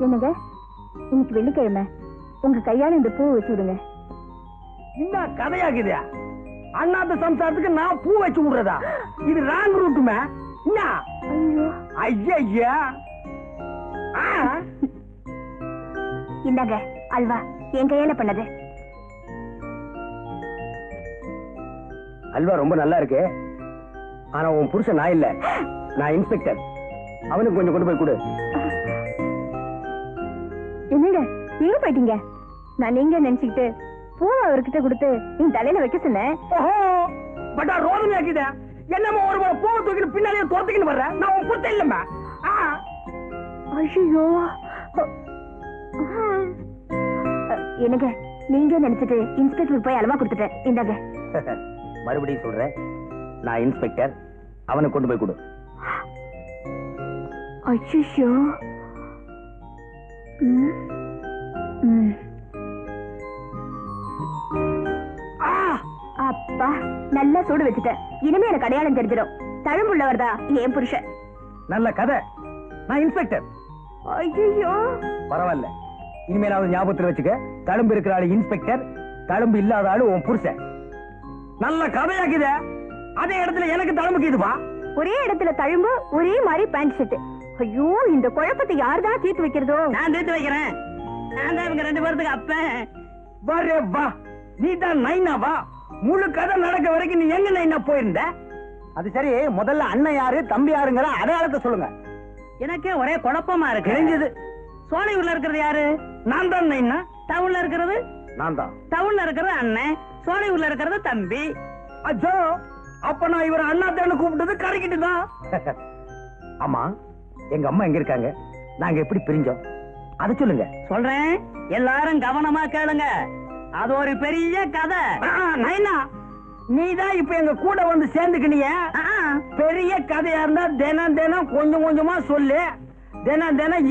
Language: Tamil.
என்னங்க, இன்னைக்கு வெள்ளிக்கிழமை, உங்க கையால இந்த பூ வச்சு விடுங்க. என்ன கதையாக்குது? அண்ணாத்த சம்சாரத்துக்கு நான் பூ வச்சு விடுறதா? இது ராங் ரூட்டுமே. என்ன? ஐயோ ஐயா, இந்தாங்க அல்வா, என் கையால பண்ணது. அல்வா ரொம்ப நல்லா இருக்கு. ஆனா உன் புருஷன் நான் இல்ல, நான் இன்ஸ்பெக்டர். அவனுக்கு கொஞ்சம் கொண்டு போய் கொடு. என்னங்க எங்க போயிட்டீங்க? நான் நீங்க நினைச்சுக்கிட்டு பூவை அவர்கிட்ட கொடுத்து என் தலையில வைக்க சொன்னேன். பட்டா ரோதனை ஆக்கித. என்னமோ ஒரு பூவை தூக்கிட்டு பின்னாலேயே தோத்துக்கின்னு வர்ற. நான் உன் புருஷன் இல்லம்மா. ஐயோ, என்னங்க நீங்க நினைச்சிட்டு இன்ஸ்பெக்டருக்கு போய் அல்வா கொடுத்துட்டேன். இந்தாங்க. மறுபடியும் சொல்றேன், நான் இன்ஸ்பெக்டர். அவனுக்கு கொண்டு போய் கொடு. ஐயோ, அப்பா நல்லா சூடு வச்சுட்டேன். இனிமே எனக்கு அடையாளம் தெரிஞ்சிடும். தழும்புள்ளவர் தான் என் புருஷன். நல்ல கதை. நான் இன்ஸ்பெக்டர். ஐயோ, பரவாயில்ல. இனிமேலாவது ஞாபகத்தில் வச்சுக்க. தழும்பு இருக்கிற ஆளு இன்ஸ்பெக்டர், தழும்பு இல்லாத ஆளு உன் புருஷன். நல்ல கதையாக்குத. அதே இடத்துல எனக்கு தழும்புக்கு இதுவா? ஒரே இடத்துல தழும்பு, ஒரே மாதிரி பேண்ட் ஷர்ட். ஐயோ, இந்த குழப்பத்தை யாருதான் தீர்த்து வைக்கிறதோ? நான் தீர்த்து வைக்கிறேன். நான் தான் இவங்க 2 பேருக்கு அப்பன். வரே வா, நீ தான் நைனா வா. முழு கதை நடக்க வரைக்கும் நீ எங்க நைனா போயிருந்த? அது சரி, முதல்ல அண்ணன் யாரு தம்பி யாருங்கிற அடையாளத்தை சொல்லுங்க. எனக்கே ஒரே குழப்பமா இருக்கு. தெரிஞ்சது. சோலையூர்ல இருக்கிறது யாரு? நான் தான் நைனா. டவுன்ல இருக்கிறது நான் தான். டவுன்ல இருக்கிறது அண்ணன், சோலையூர்ல இருக்கிறது தம்பி. அச்சோ, அப்ப நான் இவரை அண்ணாத்தேன்னு கூப்பிட்டது கரைக்கிட்டு தான். ஆமா, எங்க அம்மா எங்க இருக்காங்க? நாங்க எப்படி பிரிஞ்சோம் அதை சொல்லுங்க. சொல்றேன், எல்லாரும் கவனமா கேளுங்க. அது ஒரு பெரிய கதை. நைனா, நீதான் இப்ப எங்க கூட வந்து சேர்ந்துக்கினிய. பெரிய கதையா இருந்தா தினம் தினம் கொஞ்சம் கொஞ்சமா சொல்லு. தினம் தினம்